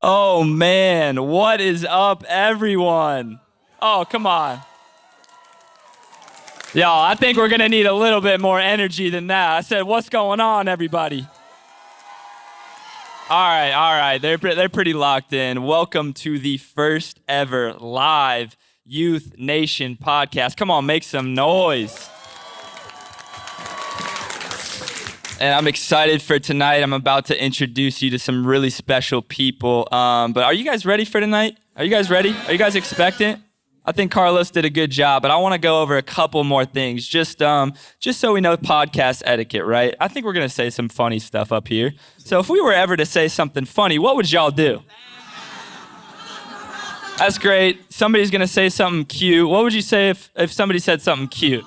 Oh, man. What is up, everyone? Oh, come on. Y'all, I think we're going to need a little bit more energy than that. I said, what's going on, everybody? All right. They're pretty locked in. Welcome to the first ever live YTH Nation Podcast. Come on, make some noise. And I'm excited for tonight. I'm about to introduce you to some really special people. But are you guys ready for tonight? Are you guys ready? Are you guys expectant? I think Carlos did a good job, but I want to go over a couple more things, just so we know podcast etiquette, right? I think we're going to say some funny stuff up here. So if we were ever to say something funny, what would y'all do? That's great. Somebody's going to say something cute. What would you say if somebody said something cute?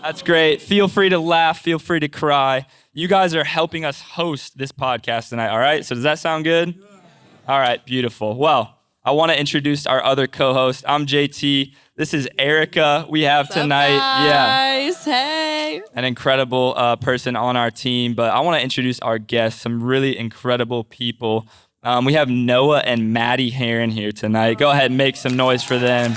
That's great. Feel free to laugh. Feel free to cry. You guys are helping us host this podcast tonight, all right? So does that sound good? All right, beautiful. Well, I want to introduce our other co-host. I'm JT. This is Erica we have tonight. Guys? Yeah. Hey. An incredible person on our team. But I want to introduce our guests, some really incredible people. We have Noah and Maddy Herrin here tonight. Go ahead and make some noise for them.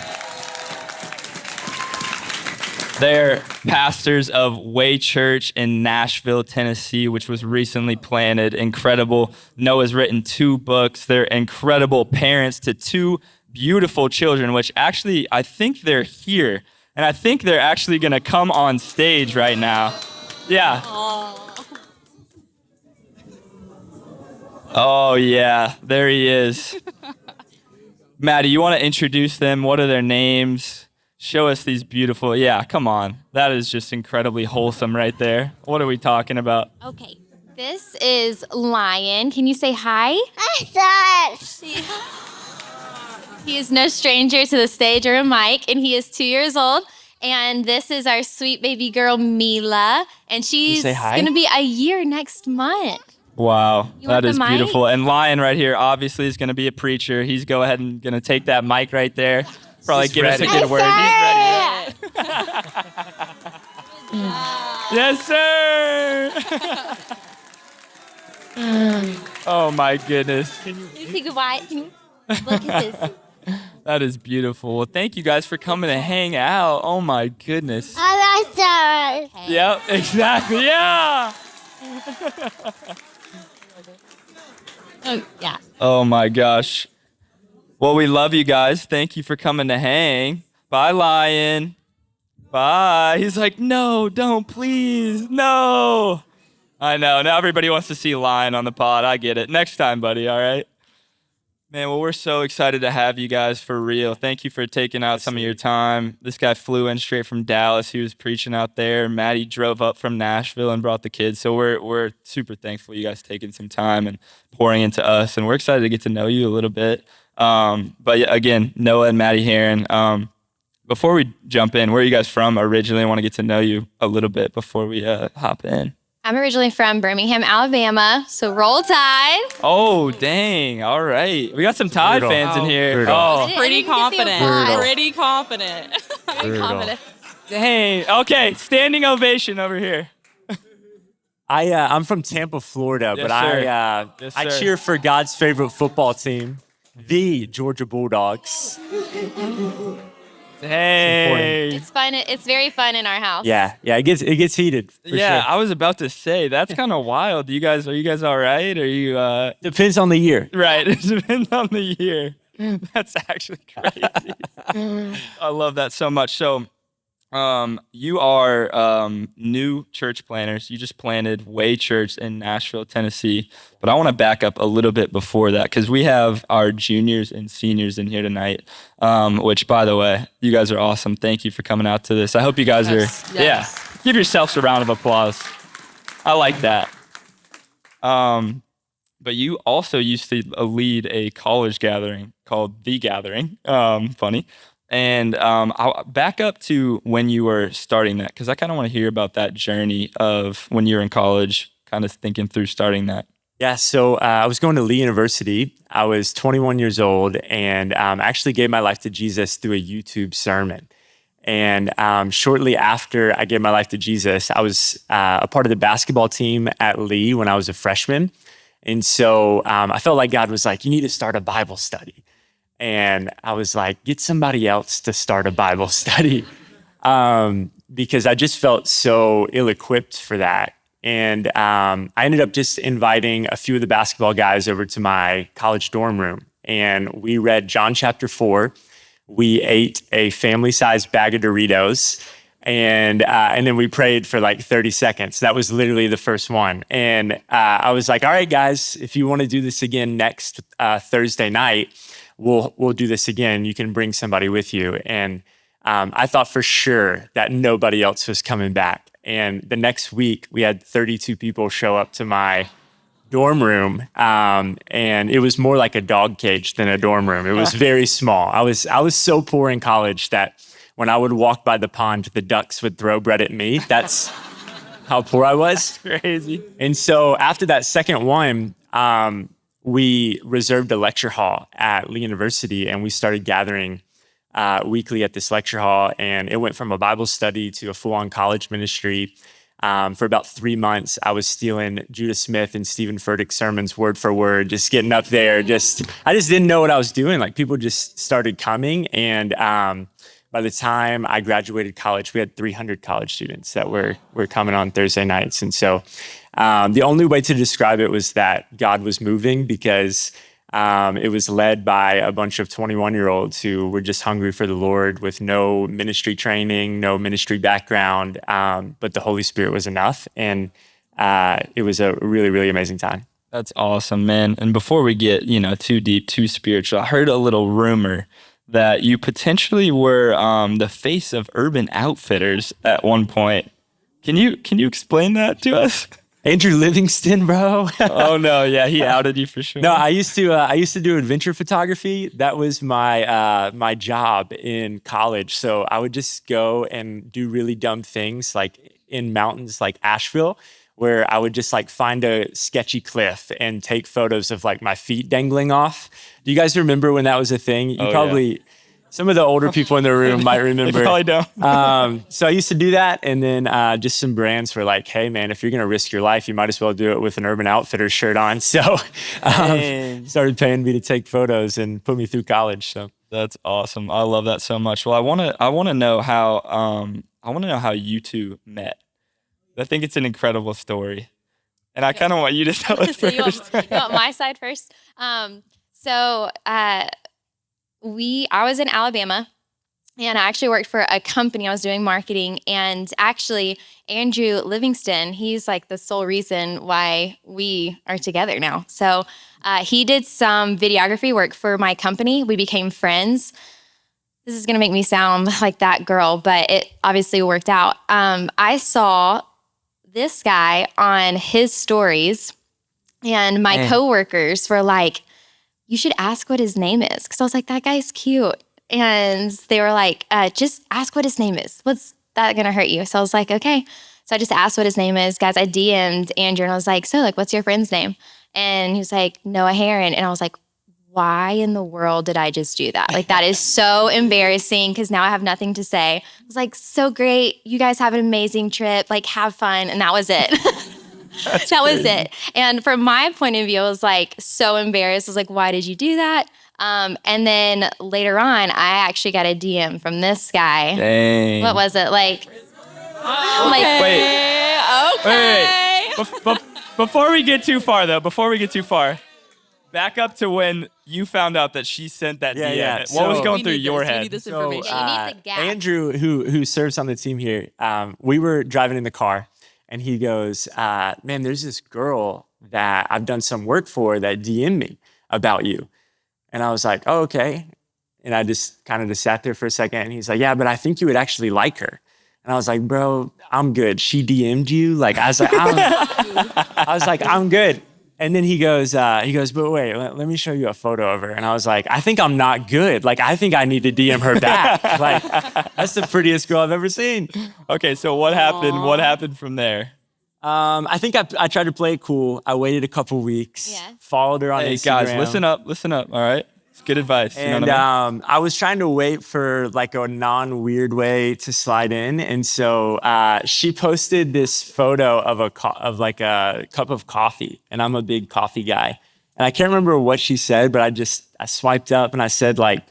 They're pastors of YTH in Nashville, Tennessee, which was recently planted. Incredible. Noah's written 2 books. They're incredible parents to 2 beautiful children, which actually I think they're here. And I think they're actually going to come on stage right now. Yeah. Aww. Oh, yeah. There he is. Maddy, you want to introduce them? What are their names? Show us these beautiful, yeah, come on. That is just incredibly wholesome right there. What are we talking about? Okay, this is Lion. Can you say hi? Hi, He is no stranger to the stage or a mic, and he is 2 years old. And this is our sweet baby girl, Mila, and she's going to be a year next month. Wow, that is mic? beautiful. And Lion right here obviously is going to be a preacher. He's going to take that mic right there. Probably give us a good word. He's ready. Yes, sir. Oh my goodness. Can you say goodbye? Look at this. That is beautiful. Well, thank you guys for coming to hang out. Oh my goodness. I like that. Okay. Yep, exactly. Yeah. Oh, yeah. Oh my gosh. Well, we love you guys. Thank you for coming to hang. Bye, Lion. Bye. He's like, no, don't, please. No. I know. Now everybody wants to see Lion on the pod. I get it. Next time, buddy. All right. Man, well, we're so excited to have you guys for real. Thank you for taking out some of your time. This guy flew in straight from Dallas. He was preaching out there. Maddy drove up from Nashville and brought the kids. So we're super thankful you guys taking some time and pouring into us. And we're excited to get to know you a little bit. But yeah, again, Noah and Maddy Herrin. Before we jump in, where are you guys from originally? I want to get to know you a little bit before we hop in. I'm originally from Birmingham, Alabama, so roll Tide. Oh, dang. All right. We got some Tide fans in here. Brutal. Oh, Pretty confident. Brutal. Pretty confident. Very confident. dang. Okay, standing ovation over here. I'm from Tampa, Florida, Yes, but sir. Yes, I sir. cheer for God's favorite football team, the Georgia Bulldogs. Hey. It's fun. It's very fun in our house. Yeah, it gets heated. For Yeah, sure. I was about to say that's kind of wild. Are you guys all right? Are you Depends on the year. right? It depends on the year. That's actually crazy. I love that so much. So, you are new church planners. You just planted YTH in Nashville, Tennessee. But I want to back up a little bit before that because we have our juniors and seniors in here tonight. Which, by the way, you guys are awesome. Thank you for coming out to this. I hope you guys Yes. give yourselves a round of applause. I like that. But you also used to lead a college gathering called The Gathering. Funny. And I'll back up to when you were starting that, because I kind of want to hear about that journey of when you were in college, kind of thinking through starting that. Yeah, so I was going to Lee University. I was 21 years old and actually gave my life to Jesus through a YouTube sermon. And shortly after I gave my life to Jesus, I was a part of the basketball team at Lee when I was a freshman. And so I felt like God was like, you need to start a Bible study. And I was like, get somebody else to start a Bible study. Because I just felt so ill-equipped for that. And I ended up just inviting a few of the basketball guys over to my college dorm room. And we read John chapter 4. We ate a family-sized bag of Doritos. And then we prayed for like 30 seconds. That was literally the first one. And I was like, all right, guys, if you want to do this again next Thursday night, we'll do this again. You can bring somebody with you. And I thought for sure that nobody else was coming back. And the next week, we had 32 people show up to my dorm room, and it was more like a dog cage than a dorm room. It was very small. I was so poor in college that when I would walk by the pond, the ducks would throw bread at me. That's how poor I was. That's crazy. And so after that second one, we reserved a lecture hall at Lee University, and we started gathering weekly at this lecture hall, and it went from a Bible study to a full-on college ministry. For about 3 months, I was stealing Judah Smith and Steven Furtick sermons word for word, just getting up there. I just didn't know what I was doing. Like, people just started coming, and by the time I graduated college, we had 300 college students that were coming on Thursday nights. And so the only way to describe it was that God was moving, because it was led by a bunch of 21-year-olds who were just hungry for the Lord with no ministry training, no ministry background, but the Holy Spirit was enough. And it was a really, really amazing time. That's awesome, man. And before we get, too deep, too spiritual, I heard a little rumor that you potentially were the face of Urban Outfitters at one point. Can you explain that to us? Andrew Livingston, bro. Oh no, yeah, he outed you for sure. No, I used to do adventure photography. That was my job in college. So I would just go and do really dumb things, like in mountains like Asheville, where I would just like find a sketchy cliff and take photos of like my feet dangling off. Do you guys remember when that was a thing? You probably. Yeah. Some of the older people in the room might remember. They probably don't. So I used to do that. And then just some brands were like, hey, man, if you're going to risk your life, you might as well do it with an Urban Outfitters shirt on. So started paying me to take photos and put me through college. So that's awesome. I love that so much. Well, I want to know how you two met. I think it's an incredible story. And I kind of want you to tell us first. You want my side first? I was in Alabama, and I actually worked for a company. I was doing marketing, and actually Andrew Livingston, he's like the sole reason why we are together now. So he did some videography work for my company. We became friends. This is going to make me sound like that girl, but it obviously worked out. I saw this guy on his stories, and my coworkers were like, you should ask what his name is. Because I was like, that guy's cute. And they were like, just ask what his name is. What's that going to hurt you? So I was like, okay. So I just asked what his name is. Guys, I DM'd Andrew, and I was like, so like, what's your friend's name? And he was like, Noah Herrin. And I was like, why in the world did I just do that? Like, that is so embarrassing, because now I have nothing to say. I was like, so great. You guys have an amazing trip. Like, have fun. And that was it. That was it. And from my point of view, I was like so embarrassed. I was like, why did you do that? And then later on, I actually got a DM from this guy. Dang. What was it? Like, Wait. Before we get too far, back up to when you found out that she sent that DM. Yeah. What was going through your We head? need this information. Yeah, you need the gap. Andrew, who serves on the team here, we were driving in the car, and he goes, man, there's this girl that I've done some work for that DM'd me about you. And I was like, oh, okay. And I just kind of just sat there for a second, and he's like, yeah, but I think you would actually like her. And I was like, bro, I'm good. She DM'd you? Like, I was like, I'm good. And then he goes, but wait, let me show you a photo of her. And I was like, I think I'm not good. Like, I think I need to DM her back. Like, that's the prettiest girl I've ever seen. Okay, so what happened? What happened from there? I think I tried to play it cool. I waited a couple weeks, Yeah. followed her on Hey Instagram. guys, listen up, all right? It's good advice. You know And what I mean? I was trying to wait for like a non-weird way to slide in, and so she posted this photo of a cup of coffee, and I'm a big coffee guy, and I can't remember what she said, but I swiped up and I said like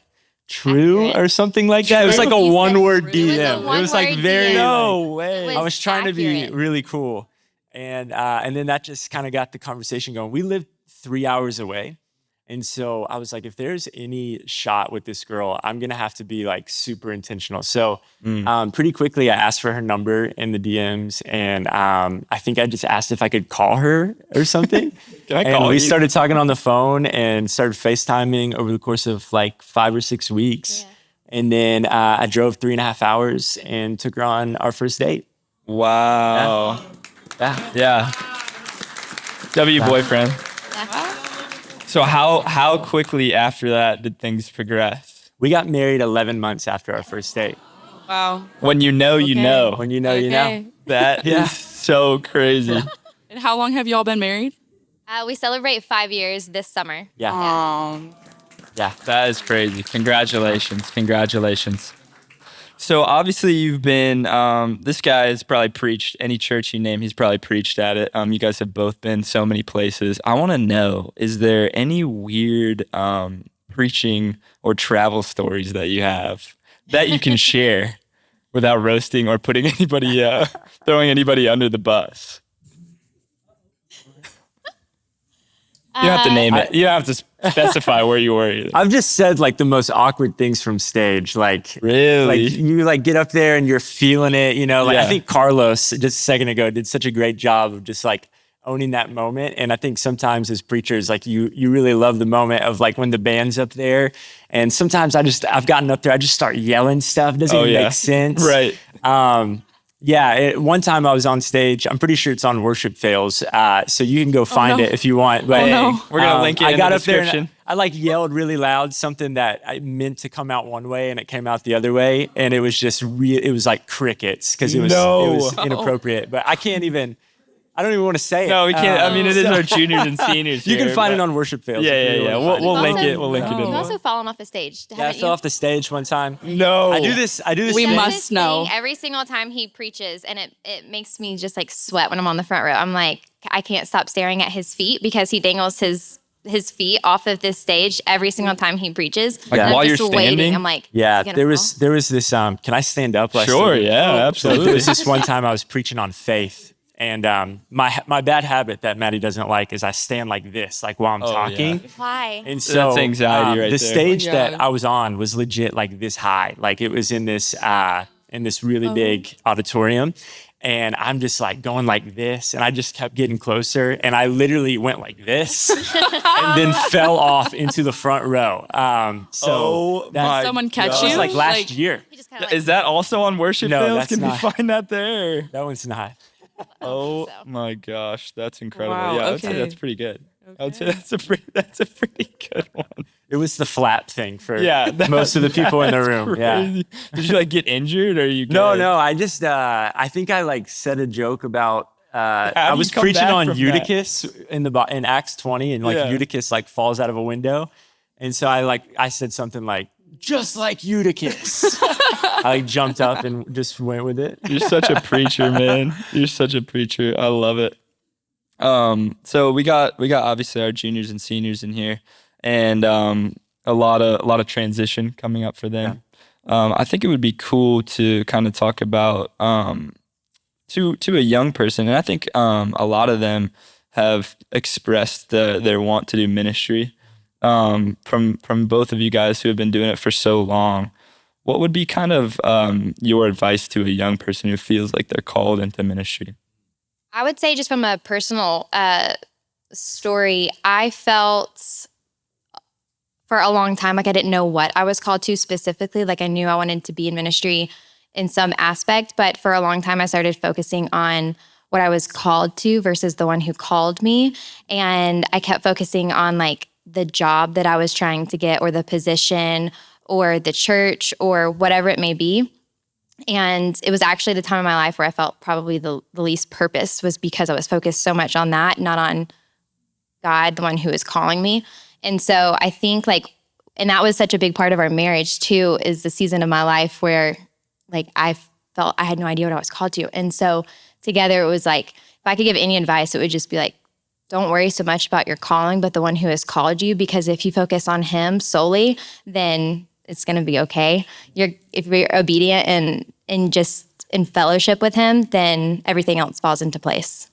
true Accurate. or something like that. It was like a You said one-word true. It was a DM. It was like one-word very. DM. No It way. was I was trying to be accurate. really cool, and then that just kind of got the conversation going. We lived 3 hours away. And so I was like, if there's any shot with this girl, I'm going to have to be like super intentional. So pretty quickly, I asked for her number in the DMs. And I think I just asked if I could call her or something. Can I and call we you? started talking on the phone and started FaceTiming over the course of like 5 or 6 weeks. Yeah. And then I drove 3.5 hours and took her on our first date. Wow. Yeah. Yeah. W boyfriend. Yeah. So how quickly after that did things progress? We got married 11 months after our first date. Wow. When you know, you Okay. know. When you know, you know. Okay. That Yeah. is so crazy. And how long have y'all been married? We celebrate 5 years this summer. Yeah. Yeah. That is crazy. Congratulations. Congratulations. So obviously you've been, this guy has probably preached any church you name, he's probably preached at it. You guys have both been so many places. I want to know, is there any weird preaching or travel stories that you have that you can share without roasting or putting anybody, throwing anybody under the bus? You don't have to name it. You don't have to specify where you were either. I've just said like the most awkward things from stage. Like, Really? like you like get up there and you're feeling it, you know, like Yeah. I think Carlos just a second ago did such a great job of just like owning that moment. And I think sometimes as preachers, like you really love the moment of like when the band's up there. And sometimes I've gotten up there, I just start yelling stuff. Doesn't Oh, even yeah. make sense. Right. One time I was on stage. I'm pretty sure it's on Worship Fails, so you can go find no. it if you want. But no. We're going to link it I in got the up there and description. I like yelled really loud something that I meant to come out one way and it came out the other way, and it was just it was like crickets because it was No. inappropriate. But I don't even want to say it. No, we can't. I mean, it is our juniors and seniors. You can here, find but- it on Worship Fails. Yeah, if yeah, you yeah. wanna We'll, find we'll it. link Also- it. We'll link it in You've there. also fallen off a stage. Yeah, I haven't fell you? off the stage one time. No. I do this. We Does must this know. thing every single time he preaches, and it makes me just like sweat when I'm on the front row. I'm like, I can't stop staring at his feet because he dangles his feet off of this stage every single time he preaches. Like, And I'm while just you're waiting. standing? I'm like, Yeah, is he gonna there fall? was this. Can I stand up? while I Sure, stand? yeah, There absolutely. was this one time I was preaching on faith, and my bad habit that Maddy doesn't like is I stand like this, like while I'm Oh, talking. yeah. Why? And so That's anxiety right the there. stage Oh, that God. I was on was legit like this high. Like it was in this really big auditorium. And I'm just like going like this. And I just kept getting closer. And I literally went like this and then fell off into the front row. Oh, my Someone catch that you? was like last Like- year. He just kind of Is that also on Worship No, Fails? that's Can we not. find that there? That one's not. Oh so. my gosh, that's incredible. Wow, Yeah, I would say okay. that's pretty good. I would say that's a pretty good one. It was the flap thing for Yeah, most of the people in the that's room. Yeah. crazy. Did you like get injured or are you good? No. I just, I think I like said a joke about, How I do was you come preaching back on from that? Eutychus in Acts 20, and like Yeah. Eutychus like falls out of a window, and so I said something like just like Eutychus. I like jumped up and just went with it. You're such a preacher, man. You're such a preacher. I love it. So we got obviously our juniors and seniors in here, and a lot of transition coming up for them. I think it would be cool to kind of talk about to a young person, and I think a lot of them have expressed their want to do ministry. From both of you guys who have been doing it for so long, what would be kind of your advice to a young person who feels like they're called into ministry? I would say just from a personal story, I felt for a long time like I didn't know what I was called to specifically. Like I knew I wanted to be in ministry in some aspect, but for a long time I started focusing on what I was called to versus the one who called me. And I kept focusing on like the job that I was trying to get or the position or the church or whatever it may be. And it was actually the time in my life where I felt probably the least purpose was because I was focused so much on that, not on God, the one who is calling me. And so I think like and that was such a big part of our marriage too, is the season of my life where like I felt I had no idea what I was called to. And so together it was like, if I could give any advice, it would just be like, don't worry so much about your calling, but the one who has called you, because if you focus on him solely, then it's going to be okay. If you're obedient and just in fellowship with him, then everything else falls into place.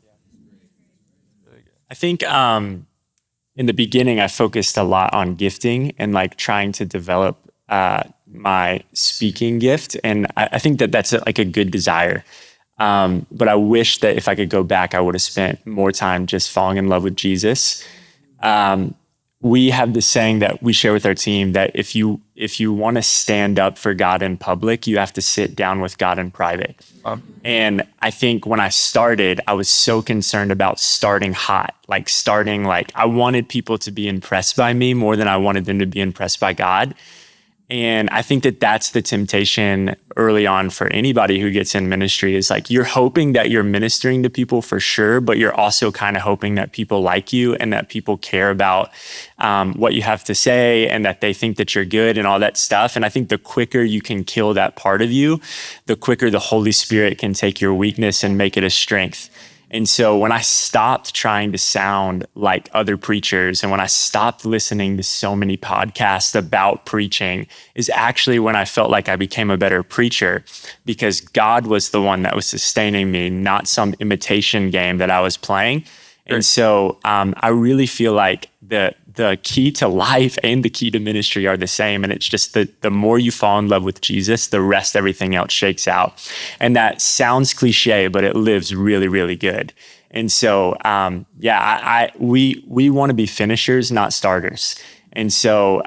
I think in the beginning, I focused a lot on gifting and like trying to develop my speaking gift. And I think that that's like a good desire. But I wish that if I could go back, I would have spent more time just falling in love with Jesus. We have this saying that we share with our team that if you want to stand up for God in public, you have to sit down with God in private. And I think when I started, I was so concerned about starting hot, like I wanted people to be impressed by me more than I wanted them to be impressed by God. And I think that that's the temptation early on for anybody who gets in ministry, is like you're hoping that you're ministering to people for sure, but you're also kind of hoping that people like you and that people care about what you have to say and that they think that you're good and all that stuff. And I think the quicker you can kill that part of you, the quicker the Holy Spirit can take your weakness and make it a strength. And so when I stopped trying to sound like other preachers and when I stopped listening to so many podcasts about preaching is actually when I felt like I became a better preacher, because God was the one that was sustaining me, not some imitation game that I was playing. And so I really feel like the key to life and the key to ministry are the same. And it's just that the more you fall in love with Jesus, the rest, everything else shakes out. And that sounds cliche, but it lives really, really good. And so, we want to be finishers, not starters. And so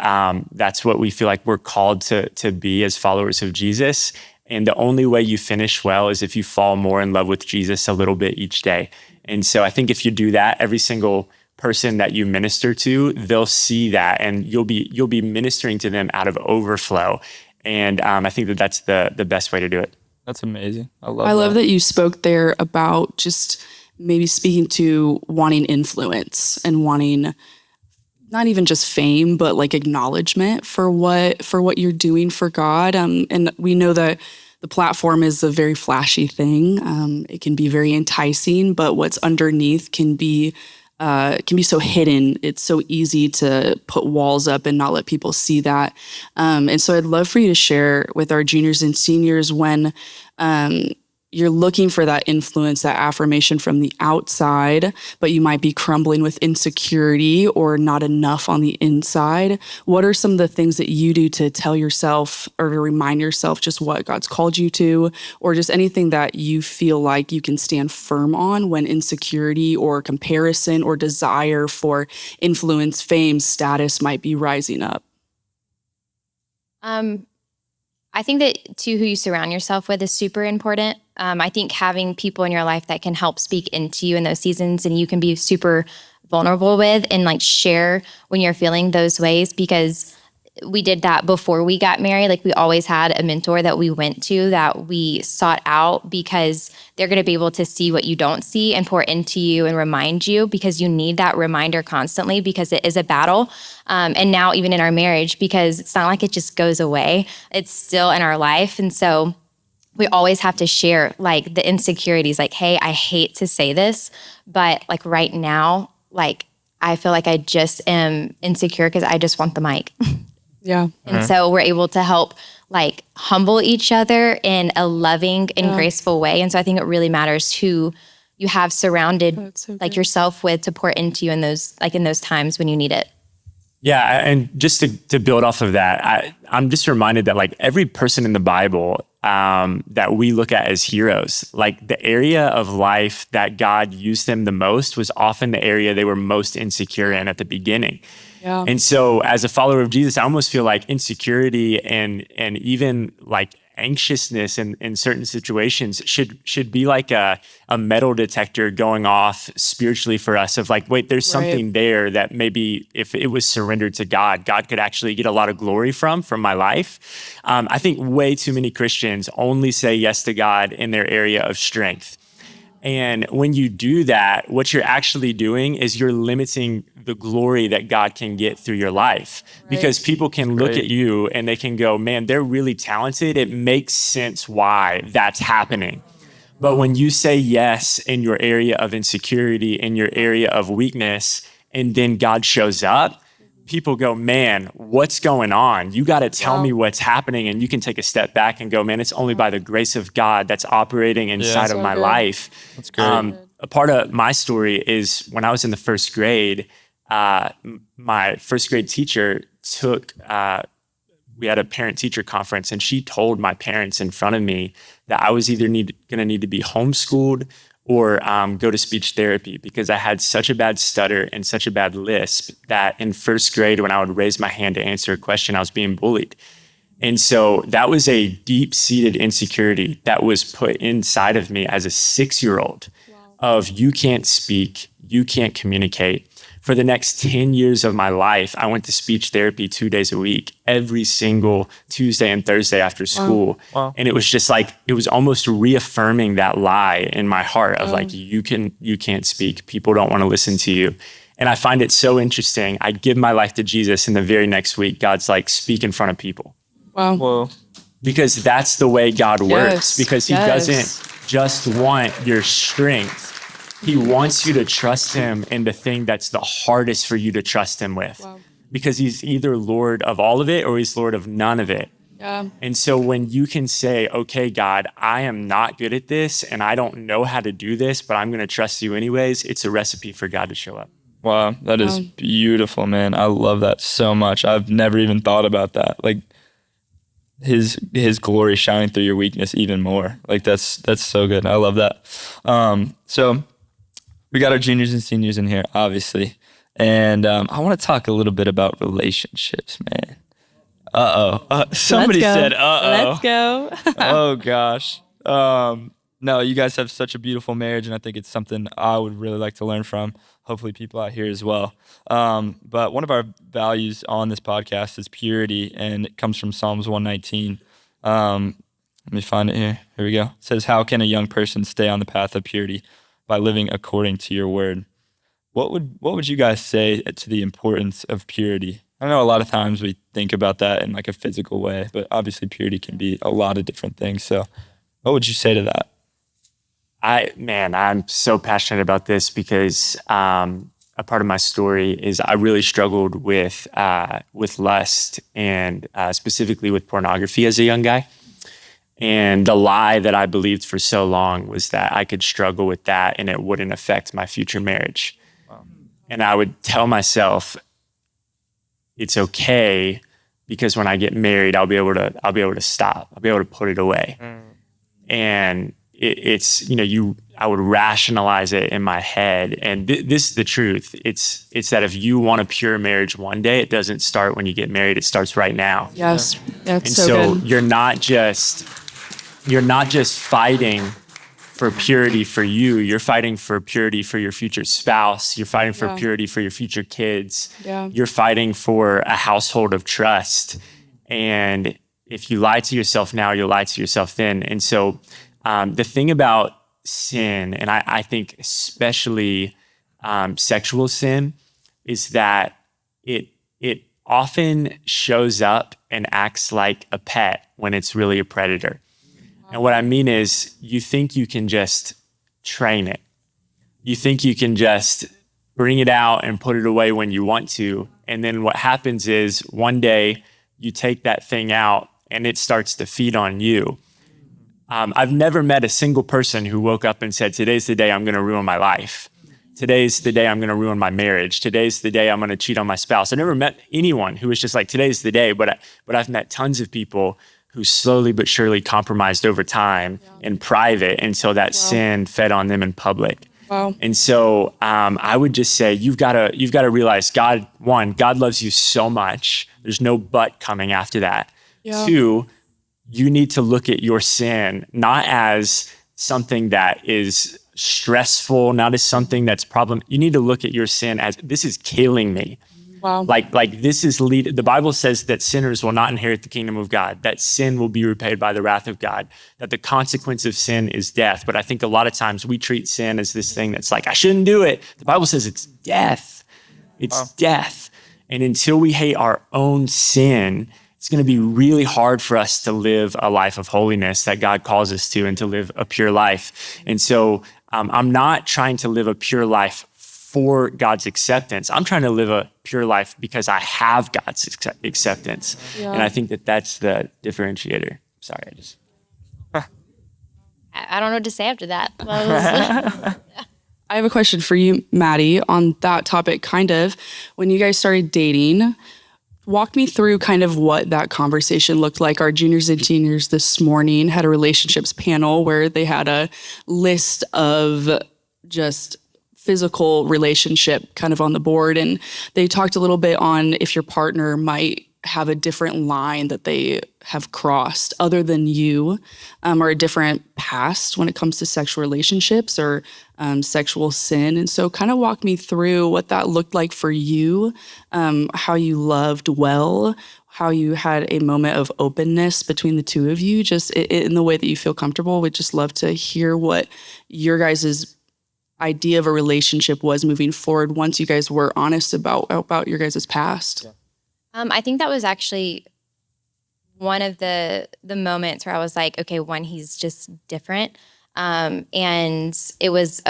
that's what we feel like we're called to be as followers of Jesus. And the only way you finish well is if you fall more in love with Jesus a little bit each day. And so I think if you do that, every single person that you minister to, they'll see that, and you'll be ministering to them out of overflow. And I think that that's the best way to do it. That's amazing. I love that you spoke there about just maybe speaking to wanting influence and wanting not even just fame, but like acknowledgement for what you're doing for God. And we know that the platform is a very flashy thing. It can be very enticing, but what's underneath can be so hidden. It's so easy to put walls up and not let people see that. And so I'd love for you to share with our juniors and seniors when you're looking for that influence, that affirmation from the outside, but you might be crumbling with insecurity or not enough on the inside. What are some of the things that you do to tell yourself or to remind yourself just what God's called you to, or just anything that you feel like you can stand firm on when insecurity or comparison or desire for influence, fame, status might be rising up? I think that too, who you surround yourself with is super important. I think having people in your life that can help speak into you in those seasons and you can be super vulnerable with and like share when you're feeling those ways, because we did that before we got married. Like we always had a mentor that we went to, that we sought out, because they're going to be able to see what you don't see and pour into you and remind you, because you need that reminder constantly, because it is a battle. And now even in our marriage, because it's not like it just goes away, it's still in our life. And so we always have to share like the insecurities, like, hey, I hate to say this, but like right now, like I feel like I just am insecure because I just want the mic. Yeah. And so we're able to help like humble each other in a loving and graceful way. And so I think it really matters who you have surrounded like yourself with to pour into you in those times when you need it. Yeah. And just to build off of that, I'm just reminded that like every person in the Bible that we look at as heroes, like the area of life that God used them the most was often the area they were most insecure in at the beginning. Yeah. And so as a follower of Jesus, I almost feel like insecurity and even like anxiousness in certain situations should be like a metal detector going off spiritually for us of like, wait, there's something there that maybe if it was surrendered to God, God could actually get a lot of glory from my life. I think way too many Christians only say yes to God in their area of strength. And when you do that, what you're actually doing is you're limiting the glory that God can get through your life. Because people can look at you and they can go, man, they're really talented. It makes sense why that's happening. But when you say yes in your area of insecurity, in your area of weakness, and then God shows up, people go, man, what's going on? You got to tell me what's happening. And you can take a step back and go, man, it's only by the grace of God that's operating inside of my life. That's great. A part of my story is when I was in the first grade, my first grade teacher we had a parent-teacher conference, and she told my parents in front of me that I was either going to need to be homeschooled or go to speech therapy because I had such a bad stutter and such a bad lisp that in first grade, when I would raise my hand to answer a question, I was being bullied. And so that was a deep-seated insecurity that was put inside of me as a 6-year-old of you can't speak, you can't communicate. For the next 10 years of my life, I went to speech therapy 2 days a week, every single Tuesday and Thursday after school. Wow. And it was just like, it was almost reaffirming that lie in my heart of like, you can't speak. People don't want to listen to you. And I find it so interesting. I give my life to Jesus, and the very next week, God's like, speak in front of people. Wow. Whoa. Because that's the way God works. Because he doesn't just want your strength. He wants you to trust him in the thing that's the hardest for you to trust him with. Wow. Because he's either Lord of all of it or he's Lord of none of it. Yeah. And so when you can say, okay, God, I am not good at this and I don't know how to do this, but I'm going to trust you anyways, it's a recipe for God to show up. Wow, that is beautiful, man. I love that so much. I've never even thought about that. Like his glory shining through your weakness even more. Like that's so good. I love that. So we got our juniors and seniors in here, obviously. And I want to talk a little bit about relationships, man. Somebody said, Let's go. Oh, gosh. No, you guys have such a beautiful marriage, and I think it's something I would really like to learn from. Hopefully people out here as well. But one of our values on this podcast is purity, and it comes from Psalms 119. Let me find it here. Here we go. It says, how can a young person stay on the path of purity? By living according to your word. What would you guys say to the importance of purity? I know a lot of times we think about that in like a physical way, but obviously purity can be a lot of different things. So what would you say to that? I'm so passionate about this because a part of my story is I really struggled with lust and specifically with pornography as a young guy. And the lie that I believed for so long was that I could struggle with that and it wouldn't affect my future marriage. Wow. And I would tell myself, it's okay because when I get married, I'll be able to stop. I'll be able to put it away. And I would rationalize it in my head. And this is the truth. It's that if you want a pure marriage one day, it doesn't start when you get married. It starts right now. Yes, that's and so good. You're not just fighting for purity for you. You're fighting for purity for your future spouse. You're fighting for purity for your future kids. Yeah. You're fighting for a household of trust. And if you lie to yourself now, you'll lie to yourself then. And so the thing about sin, and I think especially sexual sin, is that it often shows up and acts like a pet when it's really a predator. And what I mean is you think you can just train it. You think you can just bring it out and put it away when you want to. And then what happens is one day you take that thing out and it starts to feed on you. I've never met a single person who woke up and said, today's the day I'm going to ruin my life. Today's the day I'm going to ruin my marriage. Today's the day I'm going to cheat on my spouse. I never met anyone who was just like, today's the day. But I've met tons of people who slowly but surely compromised over time in private until that sin fed on them in public. Wow. And so I would just say you've got to realize God loves you so much. There's no but coming after that. Yeah. 2, you need to look at your sin not as something that is stressful, not as something that's problem. You need to look at your sin as this is killing me. Wow. Like this is the Bible says that sinners will not inherit the kingdom of God, that sin will be repaid by the wrath of God, that the consequence of sin is death. But I think a lot of times we treat sin as this thing that's like, I shouldn't do it. The Bible says it's death. It's death. And until we hate our own sin, it's going to be really hard for us to live a life of holiness that God calls us to and to live a pure life. And so I'm not trying to live a pure life for God's acceptance. I'm trying to live a pure life because I have God's acceptance. Yeah. And I think that that's the differentiator. Sorry, I don't know what to say after that. I have a question for you, Maddy, on that topic, kind of. When you guys started dating, walk me through kind of what that conversation looked like. Our juniors and seniors this morning had a relationships panel where they had a list of just physical relationship kind of on the board. And they talked a little bit on if your partner might have a different line that they have crossed other than you, or a different past when it comes to sexual relationships or sexual sin. And so kind of walk me through what that looked like for you, how you loved well, how you had a moment of openness between the two of you, just in the way that you feel comfortable. We'd just love to hear what your guys' idea of a relationship was moving forward once you guys were honest about your guys' past. Yeah. I think that was actually one of the moments where I was like, okay, one, he's just different. And it was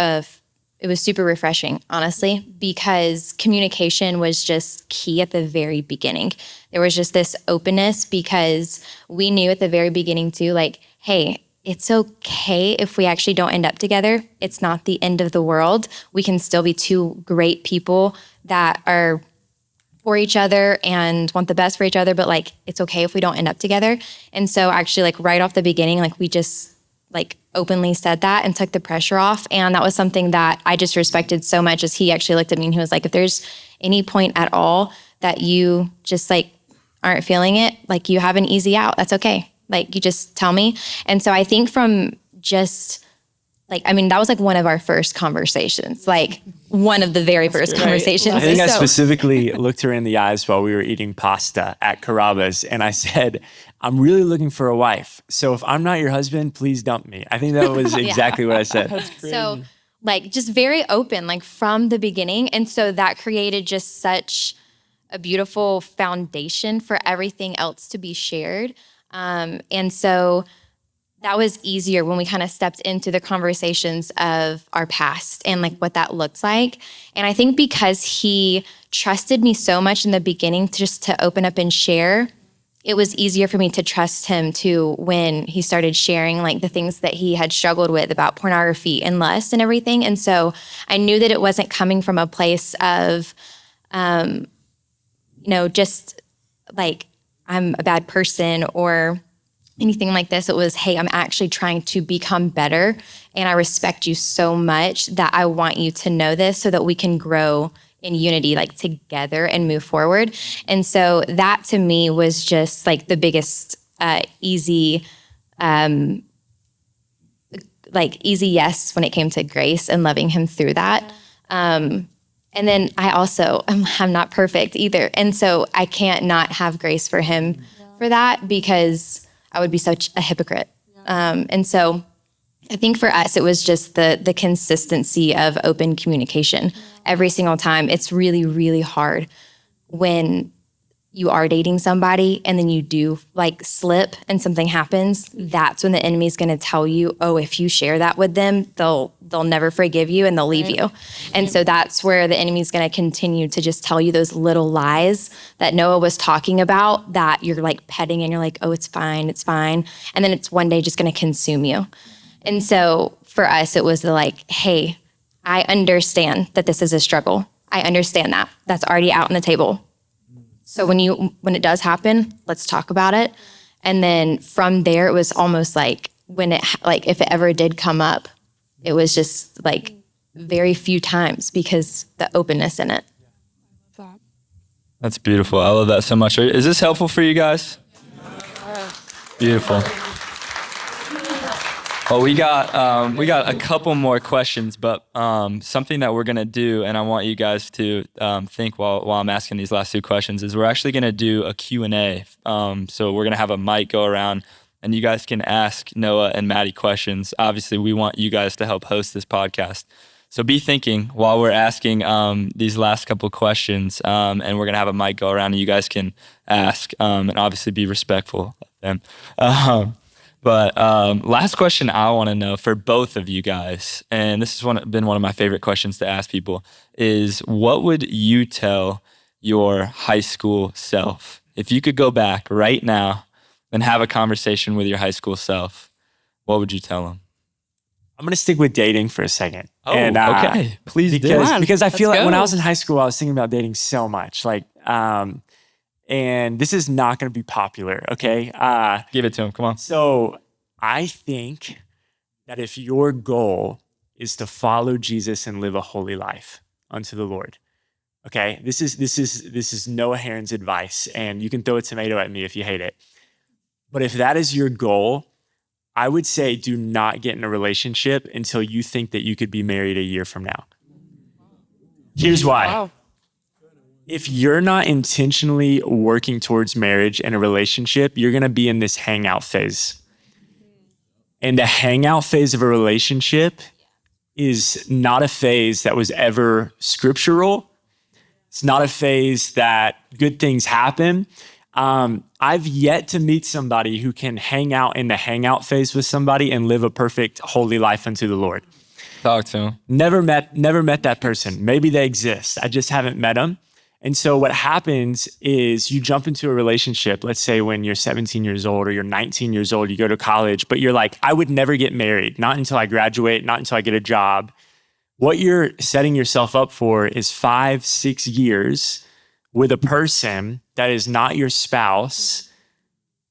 super refreshing, honestly, because communication was just key at the very beginning. There was just this openness because we knew at the very beginning too, like, hey, it's okay if we actually don't end up together. It's not the end of the world. We can still be two great people that are for each other and want the best for each other, but like, it's okay if we don't end up together. And so actually like right off the beginning, like we just like openly said that and took the pressure off. And that was something that I just respected so much as he actually looked at me and he was like, if there's any point at all that you just like aren't feeling it, like you have an easy out, that's okay. Like you just tell me. And so I think from just like, I mean, that was like one of our first conversations, like one of the very first conversations. I think I specifically looked her in the eyes while we were eating pasta at Carrabba's and I said, I'm really looking for a wife. So if I'm not your husband, please dump me. I think that was exactly what I said. So like just very open, like from the beginning. And so that created just such a beautiful foundation for everything else to be shared. And so that was easier when we kind of stepped into the conversations of our past and like what that looked like. And I think because he trusted me so much in the beginning to open up and share, it was easier for me to trust him too when he started sharing like the things that he had struggled with about pornography and lust and everything. And so I knew that it wasn't coming from a place of, just like I'm a bad person or anything like this. It was, hey, I'm actually trying to become better and I respect you so much that I want you to know this so that we can grow in unity, like together and move forward. And so that to me was just like the biggest easy yes when it came to grace and loving him through that. And then I also, I'm not perfect either. And so I can't not have grace for him for that because I would be such a hypocrite. And so I think for us, it was just the consistency of open communication every single time. It's really, really hard when you are dating somebody and then you do like slip and something happens. That's when the enemy's going to tell you, oh, if you share that with them, they'll never forgive you and they'll leave you. And so that's where the enemy's going to continue to just tell you those little lies that Noah was talking about that you're like petting and you're like, oh, it's fine. It's fine. And then it's one day just going to consume you. And so for us, it was like, hey, I understand that this is a struggle. I understand that. That's already out on the table. So when it does happen, let's talk about it. And then from there, it was almost like if it ever did come up, it was just like very few times because the openness in it. That's beautiful. I love that so much. Is this helpful for you guys? Beautiful. Well, we got a couple more questions, but something that we're gonna do, and I want you guys to think while I'm asking these last two questions, is we're actually gonna do a Q&A. So we're gonna have a mic go around, and you guys can ask Noah and Maddy questions. Obviously, we want you guys to help host this podcast. So be thinking while we're asking these last couple questions, and we're gonna have a mic go around, and you guys can ask, and obviously be respectful of them. But last question I want to know for both of you guys, and this has been one of my favorite questions to ask people, is what would you tell your high school self? If you could go back right now and have a conversation with your high school self, what would you tell them? I'm going to stick with dating for a second. Oh, okay. Please do. Because I feel like go. when I was in high school, I was thinking about dating so much. And this is not going to be popular, okay? Give it to him. Come on. So I think that if your goal is to follow Jesus and live a holy life unto the Lord, okay? This is Noah Herron's advice, and you can throw a tomato at me if you hate it. But if that is your goal, I would say do not get in a relationship until you think that you could be married a year from now. Here's why. Wow. If you're not intentionally working towards marriage and a relationship, you're going to be in this hangout phase. And the hangout phase of a relationship is not a phase that was ever scriptural. It's not a phase that good things happen. I've yet to meet somebody who can hang out in the hangout phase with somebody and live a perfect, holy life unto the Lord. Talk to him. Never met that person. Maybe they exist. I just haven't met them. And so what happens is you jump into a relationship, let's say when you're 17 years old or you're 19 years old, you go to college, but you're like, I would never get married, not until I graduate, not until I get a job. What you're setting yourself up for is 5-6 years with a person that is not your spouse,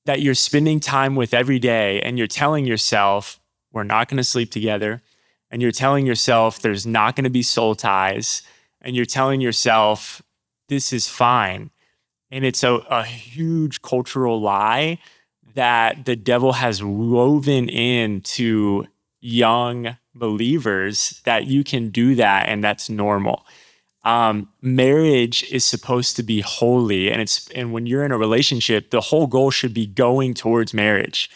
that you're spending time with every day, and you're telling yourself, we're not going to sleep together, and you're telling yourself there's not going to be soul ties, and you're telling yourself this is fine. And it's a huge cultural lie that the devil has woven into young believers that you can do that and that's normal. Marriage is supposed to be holy, and when you're in a relationship, the whole goal should be going towards marriage.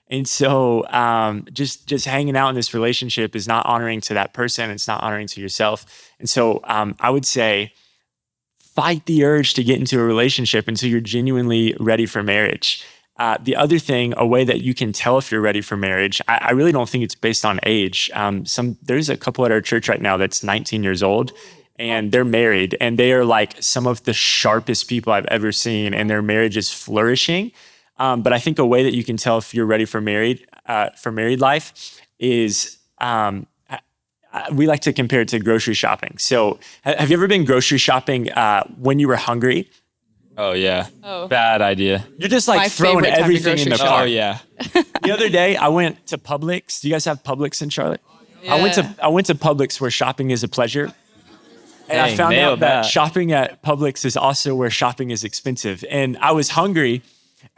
And so just hanging out in this relationship is not honoring to that person. It's not honoring to yourself. And so I would say fight the urge to get into a relationship until you're genuinely ready for marriage. The other thing, a way that you can tell if you're ready for marriage, I really don't think it's based on age. There's a couple at our church right now that's 19 years old, and they're married, and they are like some of the sharpest people I've ever seen, and their marriage is flourishing. But I think a way that you can tell if you're ready for married life is we like to compare it to grocery shopping. So have you ever been grocery shopping when you were hungry? Oh, yeah. Oh. Bad idea. You're just My like throwing favorite time to everything in the grocery Oh, cart. yeah. The other day, I went to Publix. Do you guys have Publix in Charlotte? Yeah. I went to Publix where shopping is a pleasure. And I Dang, found out nailed that that. shopping at Publix is also where shopping is expensive. And I was hungry,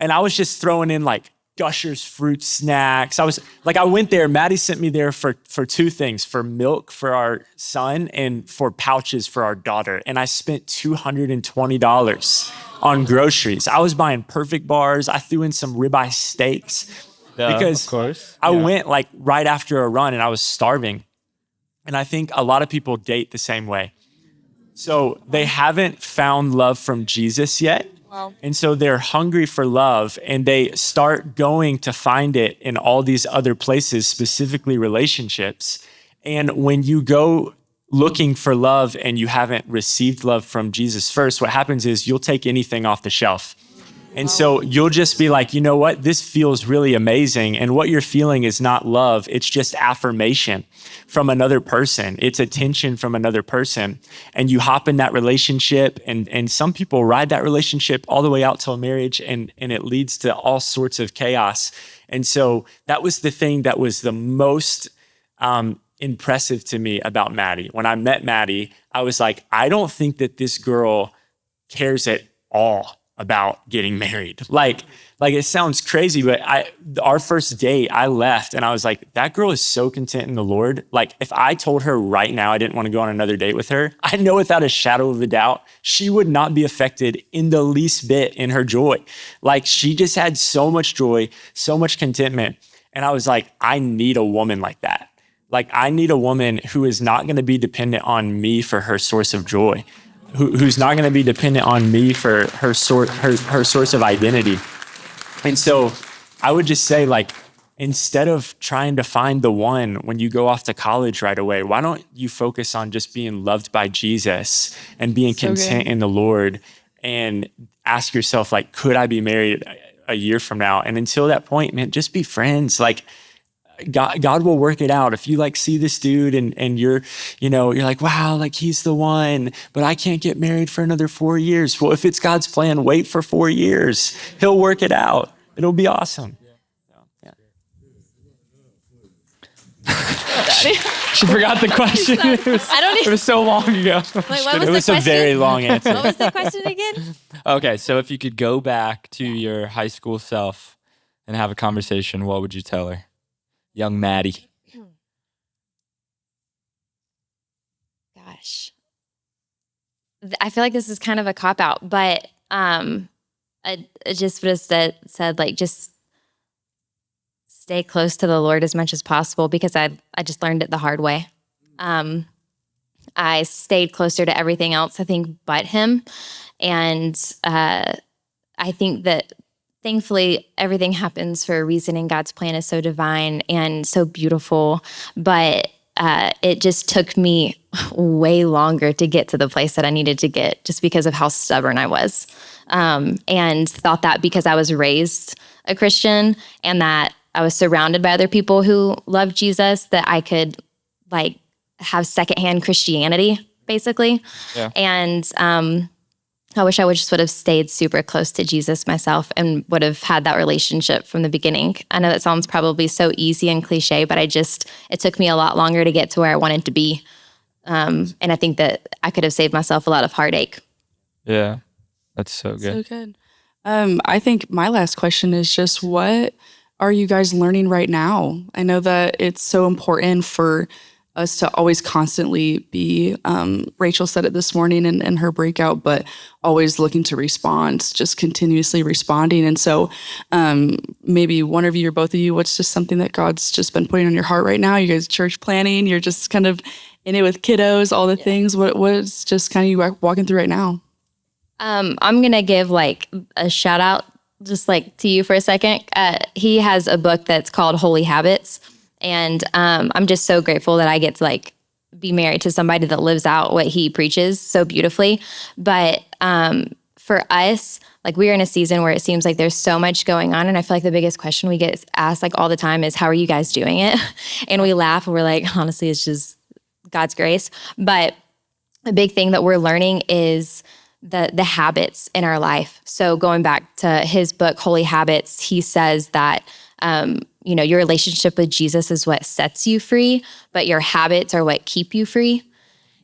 and I was just throwing in like Gushers fruit snacks. I went there, Maddy sent me there for two things, for milk for our son and for pouches for our daughter. And I spent $220 on groceries. I was buying Perfect bars. I threw in some ribeye steaks because of course. I went like right after a run and I was starving. And I think a lot of people date the same way. So they haven't found love from Jesus yet. Wow. And so they're hungry for love, and they start going to find it in all these other places, specifically relationships. And when you go looking for love and you haven't received love from Jesus first, what happens is you'll take anything off the shelf. And so you'll just be like, you know what? This feels really amazing. And what you're feeling is not love. It's just affirmation from another person. It's attention from another person. And you hop in that relationship, and some people ride that relationship all the way out till marriage, and it leads to all sorts of chaos. And so that was the thing that was the most impressive to me about Maddy. When I met Maddy, I was like, I don't think that this girl cares at all about getting married. Like Like, it sounds crazy, but our first date, I left and I was like, that girl is so content in the Lord. Like, if I told her right now I didn't want to go on another date with her, I know without a shadow of a doubt, she would not be affected in the least bit in her joy. Like, she just had so much joy, so much contentment. And I was like, I need a woman like that. Like, I need a woman who is not going to be dependent on me for her source of joy, who's not going to be dependent on me for her source of identity. And so I would just say, like, instead of trying to find the one when you go off to college right away, why don't you focus on just being loved by Jesus and being content in the Lord, and ask yourself, like, could I be married a year from now? And until that point, man, just be friends. Like, God will work it out. If you like see this dude and you're like, wow, like he's the one, but I can't get married for another 4 years. Well, if it's God's plan, wait for 4 years. He'll work it out. It'll be awesome. She forgot the question. It was so long ago. Wait, what was It the was question? a very long answer. What was the question again? Okay, so if you could go back to your high school self and have a conversation, what would you tell her? Young Maddy. Gosh. I feel like this is kind of a cop-out, but I just would have said like, just stay close to the Lord as much as possible, because I just learned it the hard way. I stayed closer to everything else, I think, but him. And I think that thankfully everything happens for a reason, and God's plan is so divine and so beautiful. But it just took me way longer to get to the place that I needed to get, just because of how stubborn I was. And thought that because I was raised a Christian and that I was surrounded by other people who loved Jesus, that I could like have secondhand Christianity, basically. Yeah. And I wish I would have stayed super close to Jesus myself and would have had that relationship from the beginning. I know that sounds probably so easy and cliche, but it took me a lot longer to get to where I wanted to be. And I think that I could have saved myself a lot of heartache. Yeah, that's so good. So good. I think my last question is just, what are you guys learning right now? I know that it's so important for us to always constantly be, Rachel said it this morning in her breakout, but always looking to respond, just continuously responding. And so maybe one of you or both of you, what's just something that God's just been putting on your heart right now? You guys church planning, you're just kind of in it with kiddos, all the things. What's just kind of you walking through right now? I'm going to give like a shout out just like to you for a second. He has a book that's called Holy Habits. And I'm just so grateful that I get to like be married to somebody that lives out what he preaches so beautifully. But for us, like we're in a season where it seems like there's so much going on. And I feel like the biggest question we get asked like all the time is, how are you guys doing it? And we laugh and we're like, honestly, it's just God's grace. But a big thing that we're learning is the habits in our life. So going back to his book, Holy Habits, he says that, your relationship with Jesus is what sets you free, but your habits are what keep you free.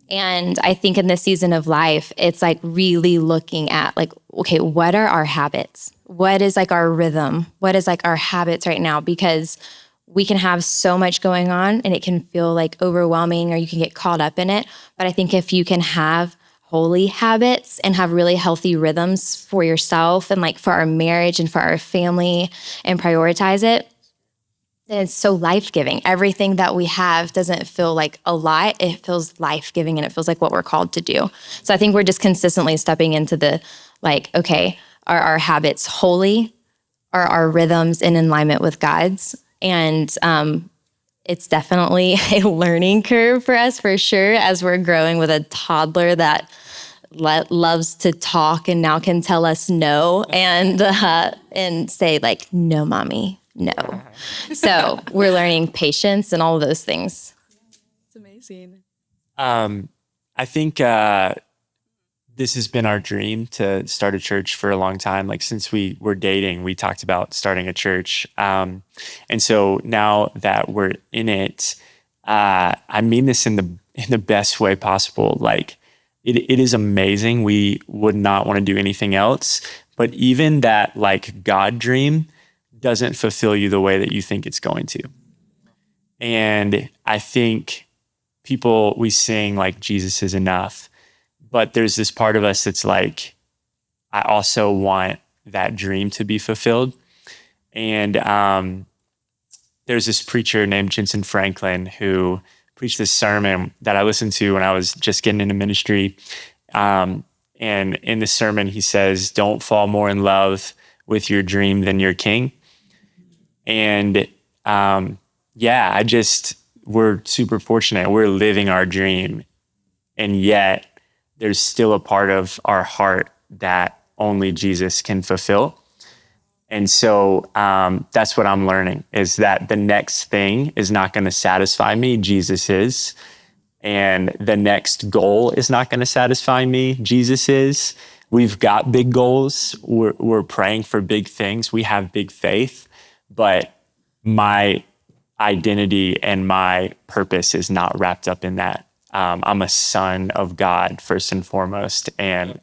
And I think in this season of life, it's like really looking at like, okay, what are our habits? What is like our rhythm? What is like our habits right now? Because we can have so much going on and it can feel like overwhelming, or you can get caught up in it. But I think if you can have holy habits and have really healthy rhythms for yourself and like for our marriage and for our family and prioritize it, then it's so life-giving. Everything that we have doesn't feel like a lot. It feels life-giving and it feels like what we're called to do. So I think we're just consistently stepping into the like, okay, are our habits holy? Are our rhythms in alignment with God's? And it's definitely a learning curve for us for sure, as we're growing with a toddler that loves to talk and now can tell us no and say like, no, mommy, no. So we're learning patience and all of those things. It's amazing. I think this has been our dream to start a church for a long time. Like since we were dating, we talked about starting a church. And so now that we're in it, I mean this in the best way possible. Like it is amazing. We would not want to do anything else, but even that like God dream doesn't fulfill you the way that you think it's going to. And I think we sing like Jesus is enough, but there's this part of us that's like, I also want that dream to be fulfilled. And there's this preacher named Jensen Franklin who preached this sermon that I listened to when I was just getting into ministry. And in this sermon, he says, don't fall more in love with your dream than your king. And we're super fortunate. We're living our dream. And yet there's still a part of our heart that only Jesus can fulfill. And so that's what I'm learning, is that the next thing is not going to satisfy me. Jesus is. And the next goal is not going to satisfy me. Jesus is. We've got big goals. We're praying for big things. We have big faith. But my identity and my purpose is not wrapped up in that. I'm a son of God, first and foremost. And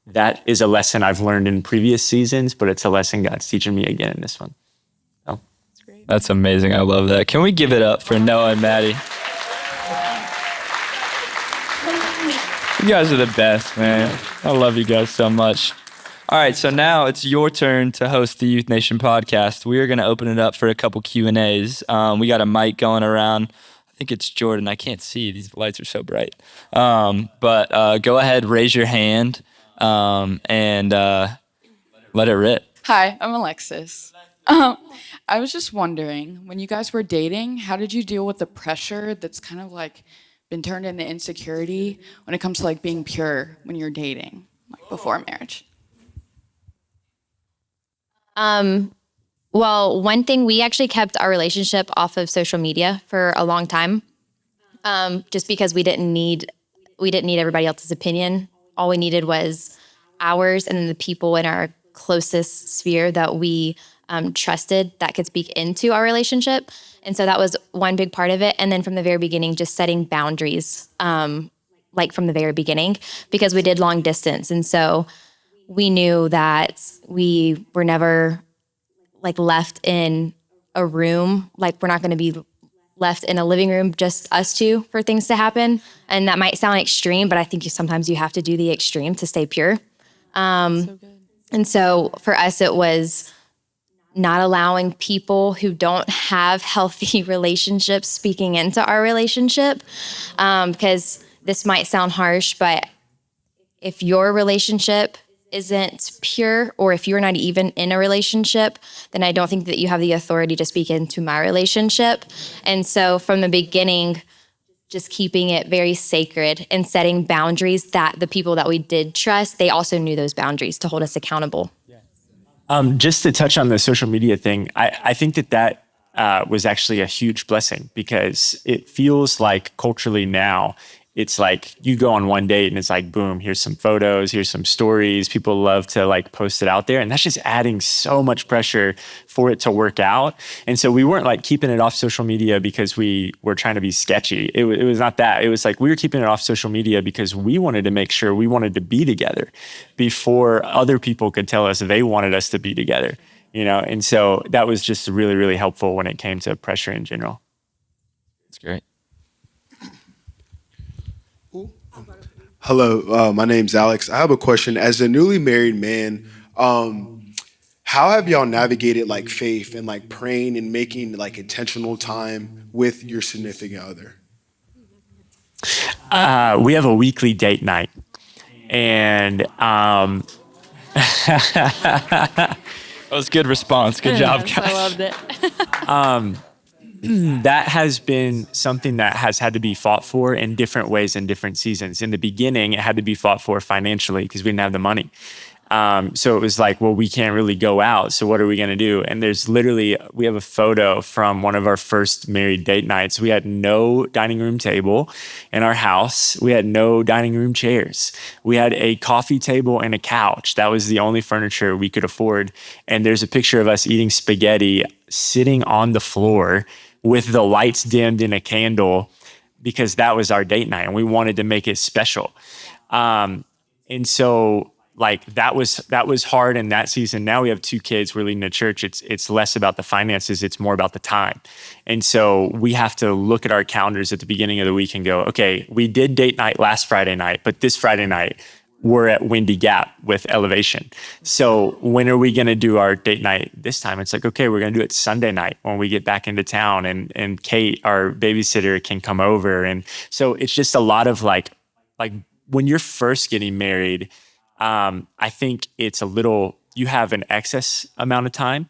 that is a lesson I've learned in previous seasons, but it's a lesson God's teaching me again in this one. So. That's amazing. I love that. Can we give it up for Noah and Maddy? You guys are the best, man. I love you guys so much. All right, so now it's your turn to host the Youth Nation podcast. We are going to open it up for a couple Q&As. We got a mic going around. I think it's Jordan. I can't see. These lights are so bright. But go ahead, raise your hand, and let it rip. Hi, I'm Alexis. I was just wondering, when you guys were dating, how did you deal with the pressure that's kind of like been turned into insecurity when it comes to like being pure when you're dating, like before marriage? Well, one thing, we actually kept our relationship off of social media for a long time, just because we didn't need everybody else's opinion. All we needed was ours, and then the people in our closest sphere that we trusted that could speak into our relationship. And so that was one big part of it. And then from the very beginning, just setting boundaries, like from the very beginning, because we did long distance. And so we knew that we were never like left in a room. Like we're not going to be left in a living room, just us two, for things to happen. And that might sound extreme, but I think sometimes you have to do the extreme to stay pure. And so for us, it was not allowing people who don't have healthy relationships speaking into our relationship. Because this might sound harsh, but if your relationship isn't pure, or if you're not even in a relationship, then I don't think that you have the authority to speak into my relationship. And so from the beginning, just keeping it very sacred and setting boundaries that the people that we did trust, they also knew those boundaries to hold us accountable. Just to touch on the social media thing, I think that was actually a huge blessing, because it feels like culturally now, it's like you go on one date and it's like, boom, here's some photos, here's some stories. People love to like post it out there. And that's just adding so much pressure for it to work out. And so we weren't like keeping it off social media because we were trying to be sketchy. It was not that. It was like we were keeping it off social media because we wanted to make sure we wanted to be together before other people could tell us they wanted us to be together, you know? And so that was just really, really helpful when it came to pressure in general. That's great. Hello, my name's Alex. I have a question. As a newly married man, how have y'all navigated like faith and like praying and making like intentional time with your significant other? We have a weekly date night, and That was a good response. Good job, Yes, guys. I loved it. that has been something that has had to be fought for in different ways in different seasons. In the beginning, it had to be fought for financially because we didn't have the money. So it was like, well, we can't really go out. So what are we going to do? And we have a photo from one of our first married date nights. We had no dining room table in our house. We had no dining room chairs. We had a coffee table and a couch. That was the only furniture we could afford. And there's a picture of us eating spaghetti, sitting on the floor with the lights dimmed and a candle, because that was our date night and we wanted to make it special. And so like that was hard in that season. Now we have 2 kids. We're leading a church. It's less about the finances. It's more about the time. And so we have to look at our calendars at the beginning of the week and go, okay, we did date night last Friday night, but this Friday night we're at Windy Gap with Elevation. So when are we going to do our date night this time? It's like, okay, we're going to do it Sunday night when we get back into town, and Kate, our babysitter, can come over. And so it's just a lot of like when you're first getting married, I think it's a little, you have an excess amount of time.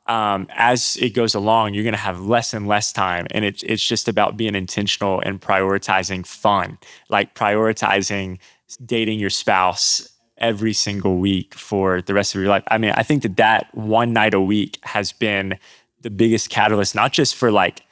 As it goes along, you're going to have less and less time. And it's just about being intentional and prioritizing fun, like prioritizing dating your spouse every single week for the rest of your life. I mean, I think that one night a week has been the biggest catalyst, not just for like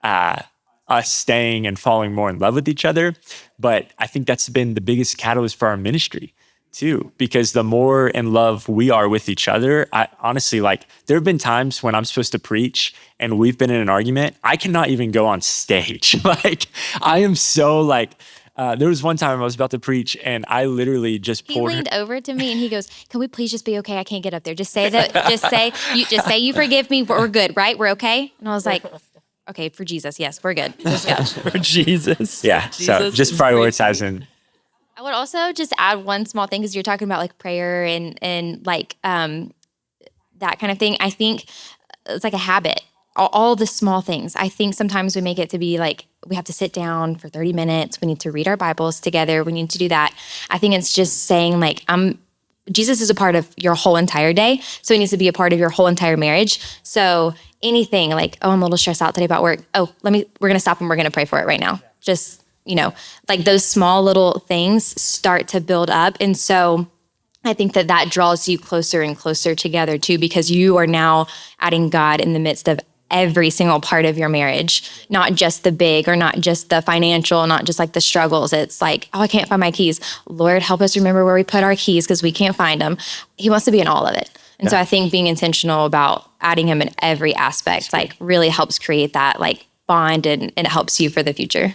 us staying and falling more in love with each other, but I think that's been the biggest catalyst for our ministry too, because the more in love we are with each other, I honestly, like, there have been times when I'm supposed to preach and we've been in an argument, I cannot even go on stage. Like, I am so like, there was one time I was about to preach and I literally just He poured. leaned over to me and he goes, "Can we please just be okay? I can't get up there. Just say that. Just say you forgive me. We're good, right? We're okay." And I was like, "Okay, for Jesus, yes, we're good. Let's go." For Jesus. Yeah. So just prioritizing. I would also just add one small thing, because you're talking about like prayer and like that kind of thing. I think it's like a habit. All the small things. I think sometimes we make it to be like we have to sit down for 30 minutes. We need to read our Bibles together. We need to do that. I think it's just saying like, Jesus is a part of your whole entire day. So he needs to be a part of your whole entire marriage. So anything like, "Oh, I'm a little stressed out today about work. Oh, we're going to stop and we're going to pray for it right now." Just, like those small little things start to build up. And so I think that draws you closer and closer together too, because you are now adding God in the midst of every single part of your marriage, not just the big or not just the financial, not just like the struggles. It's like, "Oh, I can't find my keys. Lord, help us remember where we put our keys because we can't find them." He wants to be in all of it. And so I think being intentional about adding him in every aspect, like really helps create that like bond and it helps you for the future.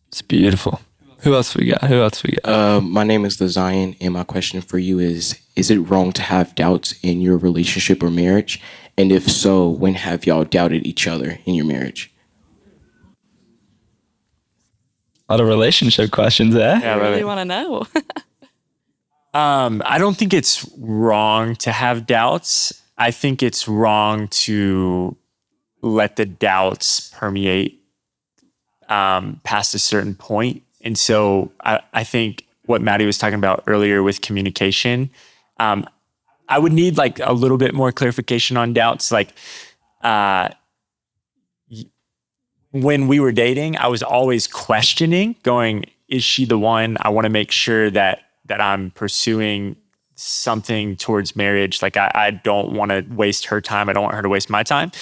It's beautiful. Who else we got? My name is The Zion, and my question for you is it wrong to have doubts in your relationship or marriage? And if so, when have y'all doubted each other in your marriage? A lot of relationship questions, eh? Yeah, I really right. want to know. I don't think it's wrong to have doubts. I think it's wrong to let the doubts permeate past a certain point. And so I think what Maddy was talking about earlier with communication, I would need like a little bit more clarification on doubts. Like when we were dating, I was always questioning, going, "Is she the one? I want to make sure that I'm pursuing something towards marriage. Like I don't want to waste her time. I don't want her to waste my time."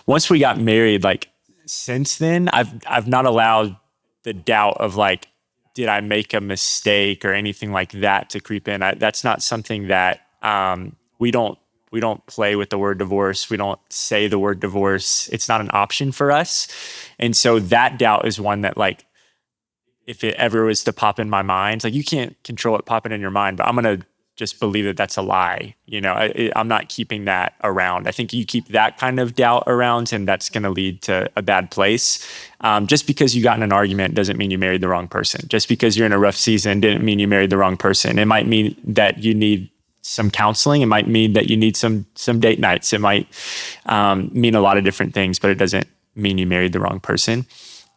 Once we got married, like since then, I've not allowed the doubt of like, did I make a mistake or anything like that to creep in. That's not something that we don't play with the word divorce. We don't say the word divorce. It's not an option for us. And so that doubt is one that like, if it ever was to pop in my mind, like you can't control it popping in your mind, but I'm going to just believe that that's a lie. I'm not keeping that around. I think you keep that kind of doubt around and that's going to lead to a bad place. Just because you got in an argument doesn't mean you married the wrong person. Just because you're in a rough season didn't mean you married the wrong person. It might mean that you need some counseling. It might mean that you need some date nights. It might mean a lot of different things, but it doesn't mean you married the wrong person.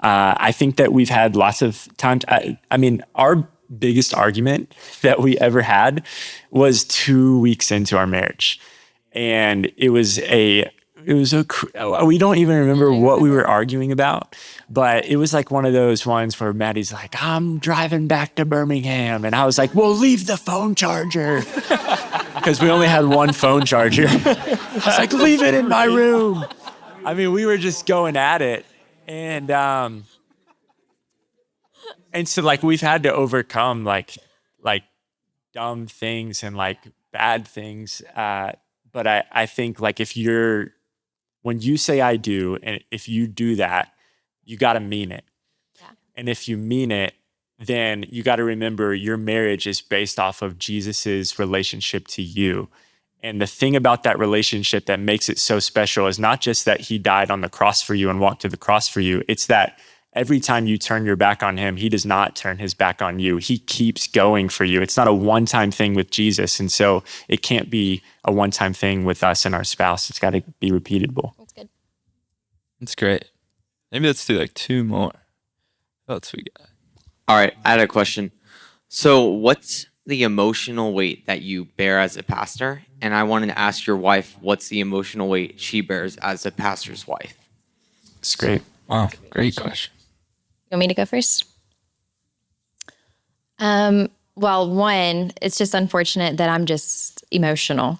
I think that we've had lots of times. I mean, our biggest argument that we ever had was 2 weeks into our marriage. And we don't even remember what we were arguing about, but it was like one of those ones where Maddy's like, "I'm driving back to Birmingham." And I was like, "Well, leave the phone charger." Because we only had one phone charger. I was like, "Leave it in my room." I mean, we were just going at it. And so like we've had to overcome like dumb things and like bad things. But I think like when you say "I do," and if you do that, you got to mean it. Yeah. And if you mean it, then you got to remember your marriage is based off of Jesus's relationship to you. And the thing about that relationship that makes it so special is not just that he died on the cross for you and walked to the cross for you. It's that every time you turn your back on him, he does not turn his back on you. He keeps going for you. It's not a one-time thing with Jesus. And so it can't be a one-time thing with us and our spouse. It's got to be repeatable. That's good. That's great. Maybe let's do like 2 more. What else we got? All right, I had a question. So, what's the emotional weight that you bear as a pastor? And I wanted to ask your wife, what's the emotional weight she bears as a pastor's wife? It's great. Wow, great question. You want me to go first? Well, one, it's just unfortunate that I'm just emotional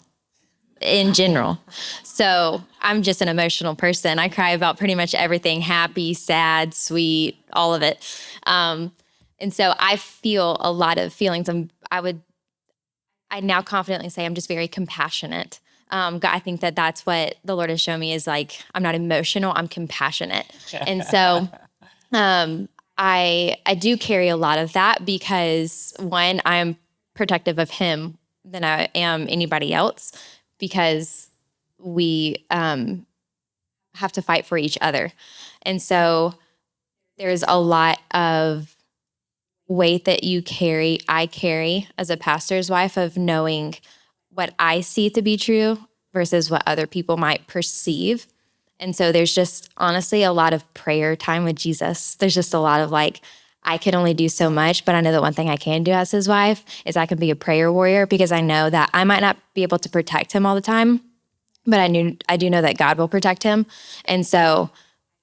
in general. So I'm just an emotional person. I cry about pretty much everything, happy, sad, sweet, all of it. And so I feel a lot of feelings. I now confidently say I'm just very compassionate. I think that that's what the Lord has shown me is like, I'm not emotional, I'm compassionate. And so I do carry a lot of that because one, I am protective of him than I am anybody else because we have to fight for each other. And so there's a lot of weight that I carry as a pastor's wife of knowing what I see to be true versus what other people might perceive. And so there's just honestly a lot of prayer time with Jesus. There's just a lot of like, I can only do so much, but I know the one thing I can do as his wife is I can be a prayer warrior because I know that I might not be able to protect him all the time, but I do know that God will protect him. And so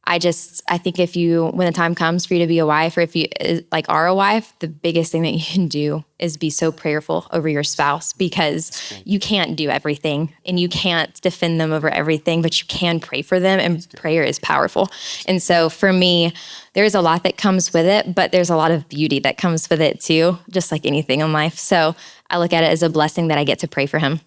I think when the time comes for you to be a wife, or if you like are a wife, the biggest thing that you can do is be so prayerful over your spouse because you can't do everything and you can't defend them over everything, but you can pray for them, and prayer is powerful. And so for me, there's a lot that comes with it, but there's a lot of beauty that comes with it too, just like anything in life. So I look at it as a blessing that I get to pray for him.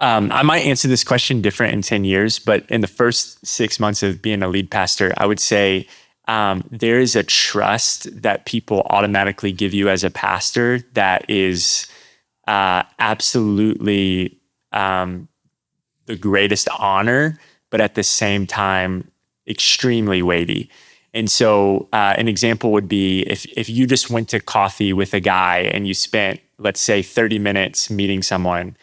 I might answer this question different in 10 years, but in the first 6 months of being a lead pastor, I would say there is a trust that people automatically give you as a pastor that is absolutely the greatest honor, but at the same time, extremely weighty. And so an example would be if you just went to coffee with a guy and you spent, let's say, 30 minutes meeting someone,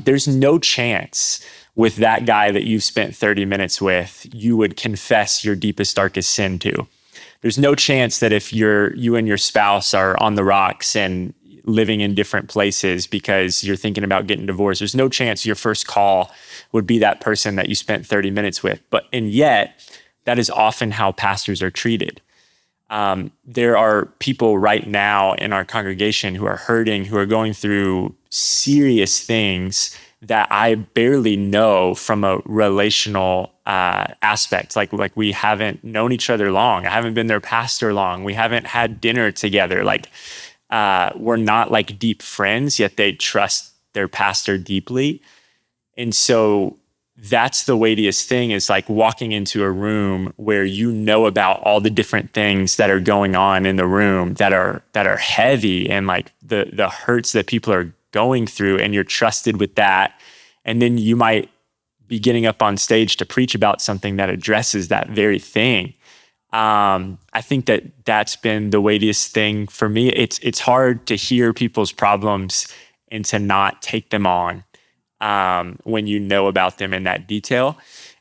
there's no chance with that guy that you've spent 30 minutes with, you would confess your deepest, darkest sin to. There's no chance that if you and your spouse are on the rocks and living in different places because you're thinking about getting divorced, there's no chance your first call would be that person that you spent 30 minutes with. And yet, that is often how pastors are treated. There are people right now in our congregation who are hurting, who are going through serious things that I barely know from a relational aspect. Like we haven't known each other long. I haven't been their pastor long. We haven't had dinner together. We're not like deep friends, yet they trust their pastor deeply. And so that's the weightiest thing, is like walking into a room where you know about all the different things that are going on in the room that are heavy, and like the hurts that people are going through, and you're trusted with that. And then you might be getting up on stage to preach about something that addresses that very thing. I think that's been the weightiest thing for me. It's hard to hear people's problems and to not take them on when you know about them in that detail.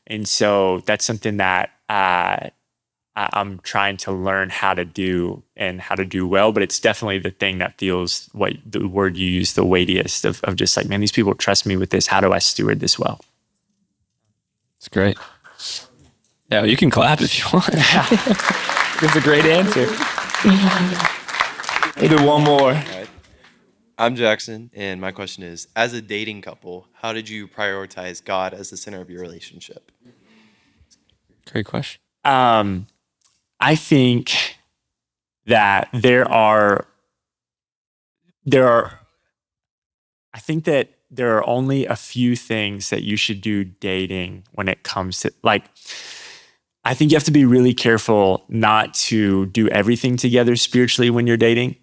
And so that's something that I'm trying to learn how to do and how to do well, but it's definitely the thing that feels, what the word you use, the weightiest of just like, man, these people trust me with this. How do I steward this well? It's great. Yeah, you can clap if you want. It's a great answer. We'll do one more. All right. I'm Jackson, and my question is, as a dating couple, how did you prioritize God as the center of your relationship? Great question. I think that there are only a few things that you should do dating when it comes to, like, I think you have to be really careful not to do everything together spiritually when you're dating.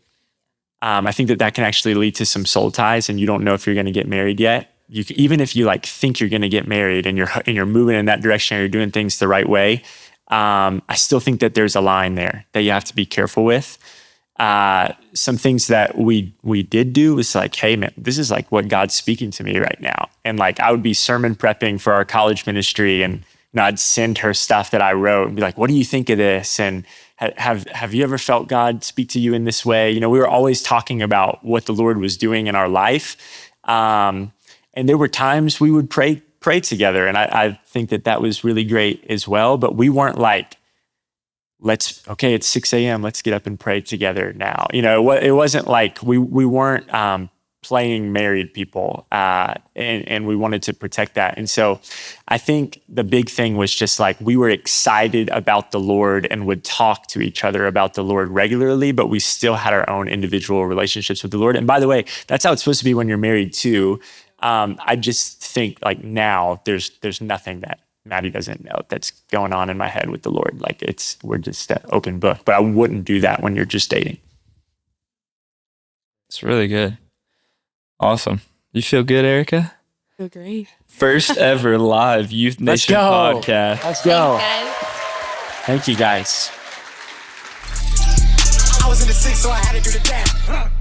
I think that can actually lead to some soul ties, and you don't know if you're going to get married yet. Even if you like think you're going to get married and you're moving in that direction, or you're doing things the right way, I still think that there's a line there that you have to be careful with. Some things that we did do was like, hey man, this is like what God's speaking to me right now. And like, I would be sermon prepping for our college ministry, and I'd send her stuff that I wrote and be like, what do you think of this? And have you ever felt God speak to you in this way? We were always talking about what the Lord was doing in our life. And there were times we would pray together. And I think that was really great as well. But we weren't like, it's 6 a.m. Let's get up and pray together now. It wasn't like we weren't playing married people, and we wanted to protect that. And so I think the big thing was just like, we were excited about the Lord and would talk to each other about the Lord regularly, but we still had our own individual relationships with the Lord. And by the way, that's how it's supposed to be when you're married too. I just think like now there's nothing that Maddy doesn't know that's going on in my head with the Lord. Like we're just an open book, but I wouldn't do that when you're just dating. It's really good. Awesome. You feel good, Erica? Feel great. First ever live Youth Nation podcast. Let's go. Thanks, guys. Thank you guys. I was in the six, so I had to do the dance.